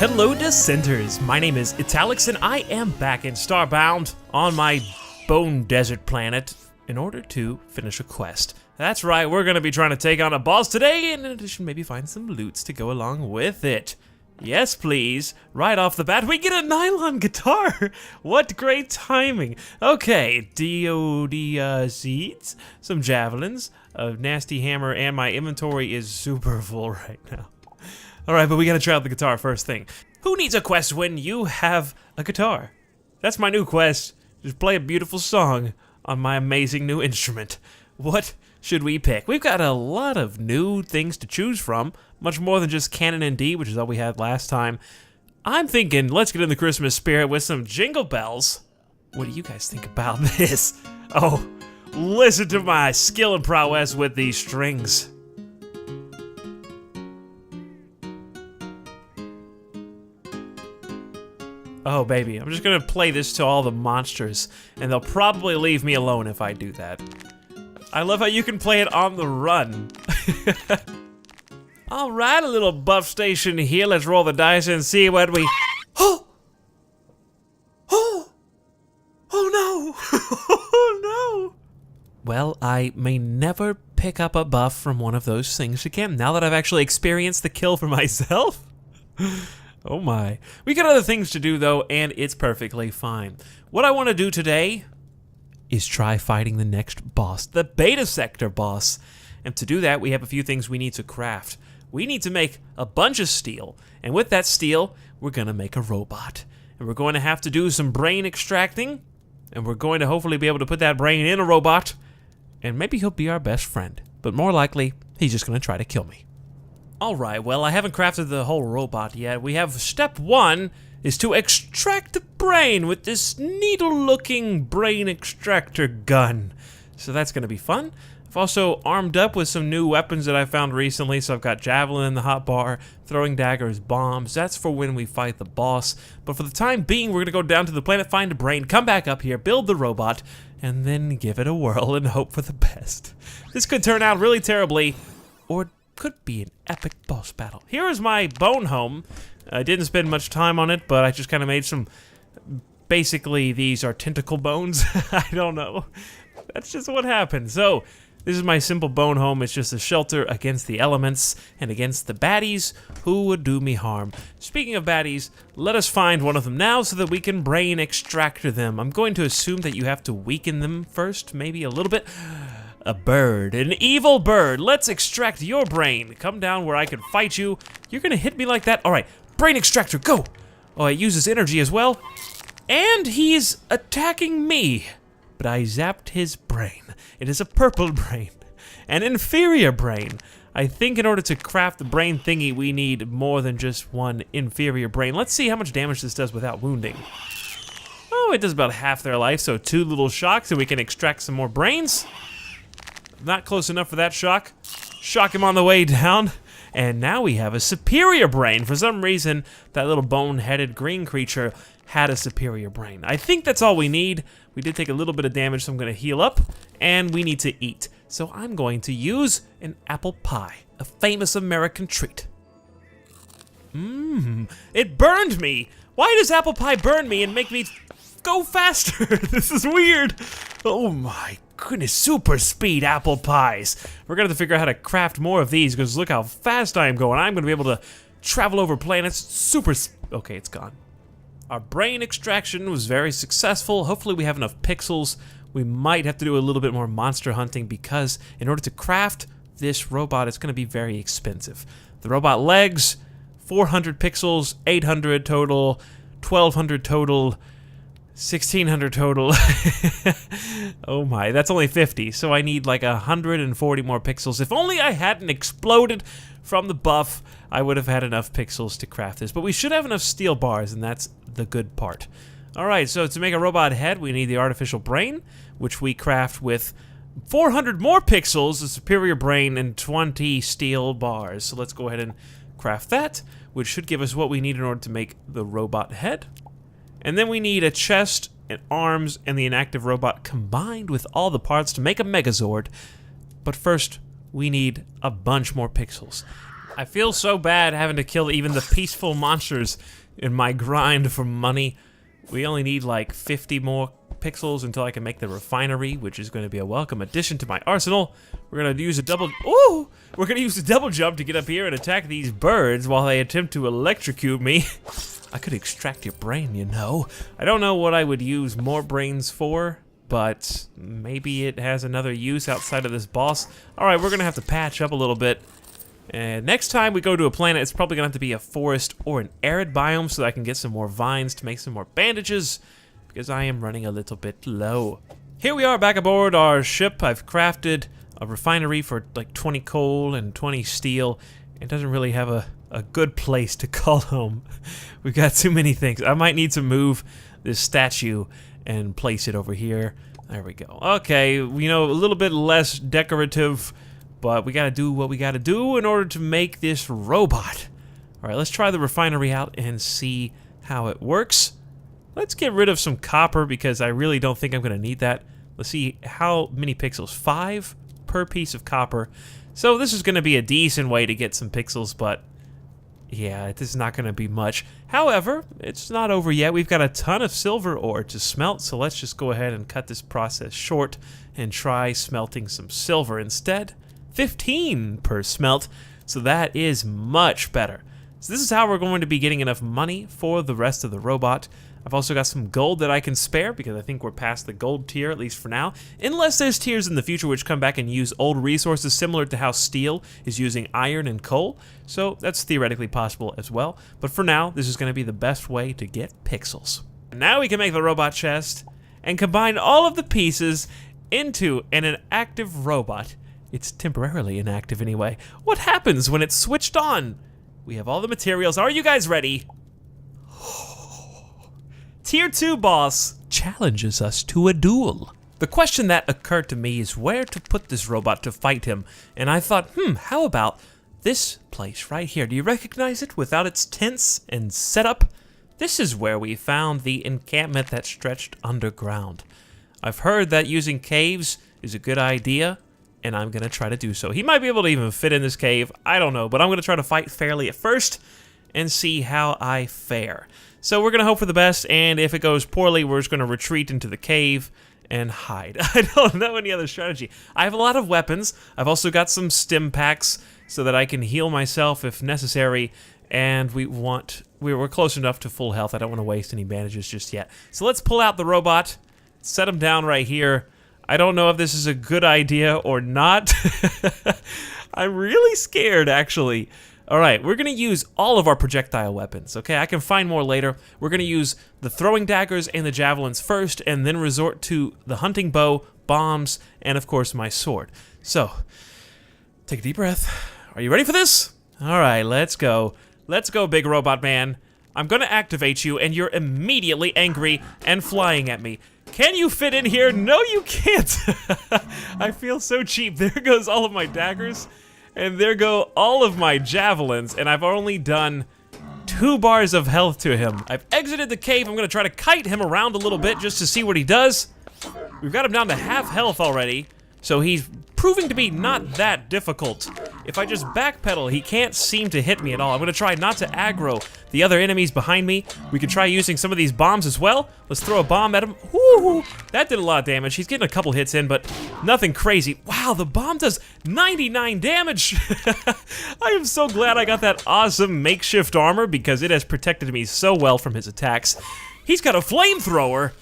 Hello dissenters, my name is Italix and I am back in Starbound on my bone desert planet in order to finish a quest. That's right, we're gonna be trying to take on a boss today and in addition maybe find some loots to go along with it. Yes please, right off the bat we get a nylon guitar! What great timing! Okay, DOD seeds, some javelins, a nasty hammer, and my inventory is super full right now. Alright, but we gotta try out the guitar first thing. Who needs a quest when you have a guitar? That's my new quest. Just play a beautiful song on my amazing new instrument. What should we pick? We've got a lot of new things to choose from. Much more than just Canon and D, which is all we had last time. I'm thinking, let's get in the Christmas spirit with some jingle bells. What do you guys think about this? Oh, listen to my skill and prowess with these strings. Oh baby, I'm just gonna play this to all the monsters, and they'll probably leave me alone if I do that. I love how you can play it on the run. Alright, a little buff station here, let's roll the dice and see what we... Oh! Oh! Oh no! Oh no! Well, I may never pick up a buff from one of those things again, now that I've actually experienced the kill for myself. Oh my. We got other things to do though, and it's perfectly fine. What I want to do today is try fighting the next boss, the Beta Sector boss. And to do that, we have a few things we need to craft. We need to make a bunch of steel, and with that steel, we're gonna make a robot. And we're going to have to do some brain extracting, and we're going to hopefully be able to put that brain in a robot, and maybe he'll be our best friend. But more likely, he's just gonna try to kill me. Alright, well, I haven't crafted the whole robot yet. We have step one is to extract the brain with this needle-looking brain extractor gun. So that's gonna be fun. I've also armed up with some new weapons that I found recently. So I've got javelin in the hotbar, throwing daggers, bombs. That's for when we fight the boss. But for the time being, we're gonna go down to the planet, find a brain, come back up here, build the robot, and then give it a whirl and hope for the best. This could turn out really terribly, or could be an epic boss battle. Here is my bone home. I didn't spend much time on it, but I just kind of made some, basically these are tentacle bones. I don't know. That's just what happened. So, this is my simple bone home. It's just a shelter against the elements and against the baddies who would do me harm. Speaking of baddies, let us find one of them now so that we can brain extract them. I'm going to assume that you have to weaken them first, maybe a little bit. A bird, an evil bird. Let's extract your brain. Come down where I can fight you. You're gonna hit me like that? All right, brain extractor, go. Oh, it uses energy as well. And he's attacking me. But I zapped his brain. It is a purple brain, an inferior brain. I think in order to craft the brain thingy, we need more than just one inferior brain. Let's see how much damage this does without wounding. Oh, it does about half their life, so 2 little shocks and we can extract some more brains. Not close enough for that shock. Shock him on the way down. And now we have a superior brain. For some reason, that little bone-headed green creature had a superior brain. I think that's all we need. We did take a little bit of damage, so I'm going to heal up. And we need to eat. So I'm going to use an apple pie, a famous American treat. It burned me. Why does apple pie burn me and make me go faster? This is weird. Oh my goodness, super speed apple pies. We're gonna have to figure out how to craft more of these because look how fast I am going. I'm gonna be able to travel over planets okay, it's gone. Our brain extraction was very successful. Hopefully we have enough pixels. We might have to do a little bit more monster hunting because in order to craft this robot, it's gonna be very expensive. The robot legs, 400 pixels, 800 total, 1200 total, 1600 total. Oh my, that's only 50, so I need like 140 more pixels. If only I hadn't exploded from the buff, I would have had enough pixels to craft this. But we should have enough steel bars, and that's the good part. Alright, so to make a robot head, we need the artificial brain, which we craft with 400 more pixels, a superior brain, and 20 steel bars. So let's go ahead and craft that, which should give us what we need in order to make the robot head. And then we need a chest and arms and the inactive robot combined with all the parts to make a Megazord. But first, we need a bunch more pixels. I feel so bad having to kill even the peaceful monsters in my grind for money. We only need like 50 more pixels until I can make the refinery, which is going to be a welcome addition to my arsenal. We're going to use a double... Ooh! We're going to use a double jump to get up here and attack these birds while they attempt to electrocute me. I could extract your brain, you know. I don't know what I would use more brains for, but maybe it has another use outside of this boss. Alright, we're going to have to patch up a little bit. And next time we go to a planet, it's probably going to have to be a forest or an arid biome so that I can get some more vines to make some more bandages, because I am running a little bit low. Here we are back aboard our ship. I've crafted a refinery for like 20 coal and 20 steel. It doesn't really have a good place to call home. We've got too many things. I might need to move this statue and place it over here. There we go. Okay, you know, a little bit less decorative, but we gotta do what we gotta do in order to make this robot. Alright, let's try the refinery out and see how it works. Let's get rid of some copper because I really don't think I'm gonna need that. Let's see how many pixels. 5 per piece of copper. So this is gonna be a decent way to get some pixels, but yeah, this is not gonna be much. However, it's not over yet. We've got a ton of silver ore to smelt, so let's just go ahead and cut this process short and try smelting some silver instead. 15 per smelt, so that is much better. So this is how we're going to be getting enough money for the rest of the robot. I've also got some gold that I can spare because I think we're past the gold tier, at least for now. Unless there's tiers in the future which come back and use old resources similar to how steel is using iron and coal. So that's theoretically possible as well. But for now, this is going to be the best way to get pixels. Now we can make the robot chest and combine all of the pieces into an active robot. It's temporarily inactive anyway. What happens when it's switched on? We have all the materials. Are you guys ready? Tier 2 boss challenges us to a duel. The question that occurred to me is where to put this robot to fight him. And I thought, how about this place right here? Do you recognize it without its tents and setup? This is where we found the encampment that stretched underground. I've heard that using caves is a good idea, and I'm gonna try to do so. He might be able to even fit in this cave, I don't know, but I'm gonna try to fight fairly at first and see how I fare. So we're gonna hope for the best, and if it goes poorly, we're just gonna retreat into the cave and hide. I don't know any other strategy. I have a lot of weapons. I've also got some stim packs so that I can heal myself if necessary, and we're close enough to full health. I don't want to waste any bandages just yet. So let's pull out the robot, set him down right here. I don't know if this is a good idea or not. I'm really scared, actually. All right, we're gonna use all of our projectile weapons, okay? I can find more later. We're gonna use the throwing daggers and the javelins first, and then resort to the hunting bow, bombs, and of course my sword. So, take a deep breath. Are you ready for this? All right, let's go. Let's go, big robot man. I'm gonna activate you, and you're immediately angry and flying at me. Can you fit in here? No, you can't. I feel so cheap. There goes all of my daggers, and there go all of my javelins, and I've only done 2 bars of health to him. I've exited the cave. I'm gonna try to kite him around a little bit just to see what he does. We've got him down to half health already, so he's proving to be not that difficult. If I just backpedal, he can't seem to hit me at all. I'm gonna try not to aggro the other enemies behind me. We can try using some of these bombs as well. Let's throw a bomb at him. Ooh, that did a lot of damage. He's getting a couple hits in, but nothing crazy. Wow, the bomb does 99 damage. I am so glad I got that awesome makeshift armor because it has protected me so well from his attacks. He's got a flamethrower.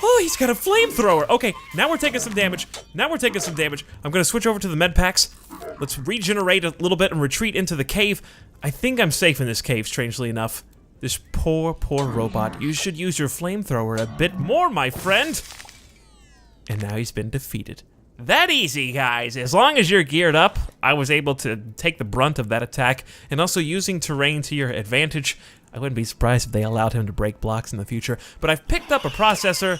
Oh, he's got a flamethrower. Okay, now we're taking some damage. Now we're taking some damage. I'm gonna switch over to the med packs. Let's regenerate a little bit and retreat into the cave. I think I'm safe in this cave, strangely enough. This poor, poor robot. You should use your flamethrower a bit more, my friend. And now he's been defeated. That easy, guys. As long as you're geared up, I was able to take the brunt of that attack, and also using terrain to your advantage. I wouldn't be surprised if they allowed him to break blocks in the future, but I've picked up a processor.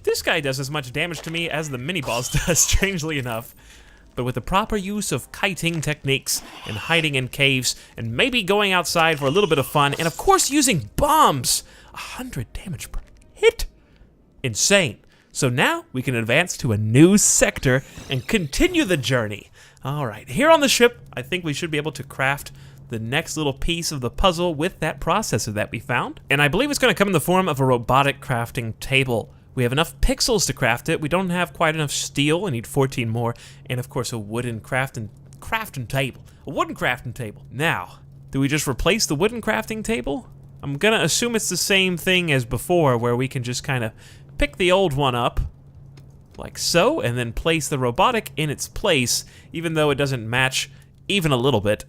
This guy does as much damage to me as the mini-boss does, strangely enough. But with the proper use of kiting techniques and hiding in caves and maybe going outside for a little bit of fun, and of course using bombs, 100 damage per hit. Insane. So now we can advance to a new sector and continue the journey. All right, here on the ship, I think we should be able to craft the next little piece of the puzzle with that processor that we found. And I believe it's going to come in the form of a robotic crafting table. We have enough pixels to craft it. We don't have quite enough steel. I need 14 more. And of course a wooden crafting table. A wooden crafting table. Now, do we just replace the wooden crafting table? I'm gonna assume it's the same thing as before, where we can just kind of pick the old one up, like so, and then place the robotic in its place, even though it doesn't match even a little bit.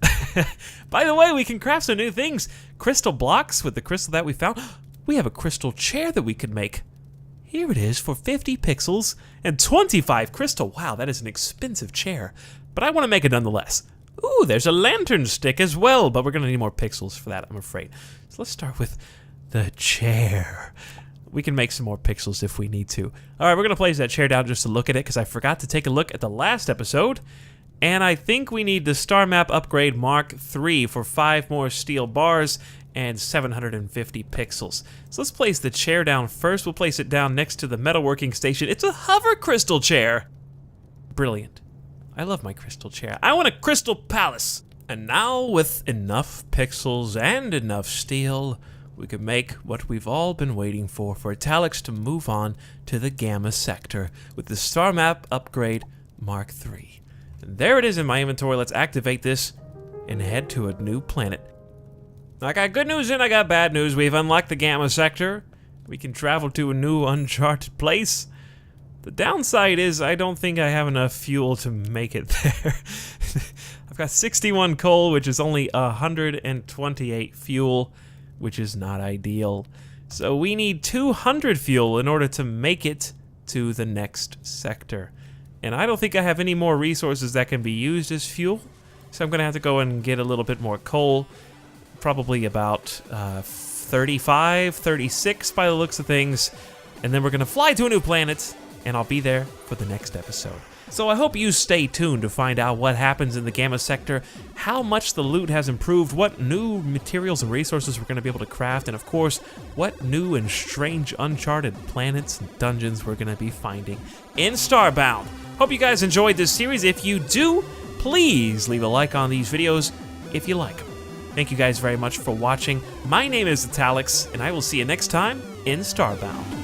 By the way, we can craft some new things. Crystal blocks with the crystal that we found. We have a crystal chair that we could make. Here it is for 50 pixels and 25 crystal. Wow, that is an expensive chair, but I want to make it nonetheless. Ooh, there's a lantern stick as well, but we're gonna need more pixels for that, I'm afraid. So let's start with the chair. We can make some more pixels if we need to. All right, we're gonna place that chair down just to look at it, because I forgot to take a look at the last episode. And I think we need the Star Map Upgrade Mark III for 5 more steel bars and 750 pixels. So let's place the chair down first. We'll place it down next to the metalworking station. It's a hover crystal chair. Brilliant. I love my crystal chair. I want a crystal palace. And now with enough pixels and enough steel, we can make what we've all been waiting for Italic's to move on to the Gamma Sector with the Star Map Upgrade Mark III. And there it is in my inventory. Let's activate this and head to a new planet. I got good news and I got bad news. We've unlocked the Gamma Sector. We can travel to a new uncharted place. The downside is I don't think I have enough fuel to make it there. I've got 61 coal, which is only 128 fuel, which is not ideal. So we need 200 fuel in order to make it to the next sector. And I don't think I have any more resources that can be used as fuel. So I'm gonna have to go and get a little bit more coal. Probably about 35, 36 by the looks of things. And then we're gonna fly to a new planet, and I'll be there for the next episode. So I hope you stay tuned to find out what happens in the Gamma Sector, how much the loot has improved, what new materials and resources we're going to be able to craft, and of course, what new and strange uncharted planets and dungeons we're going to be finding in Starbound. Hope you guys enjoyed this series. If you do, please leave a like on these videos if you like them. Thank you guys very much for watching. My name is Italic's, and I will see you next time in Starbound.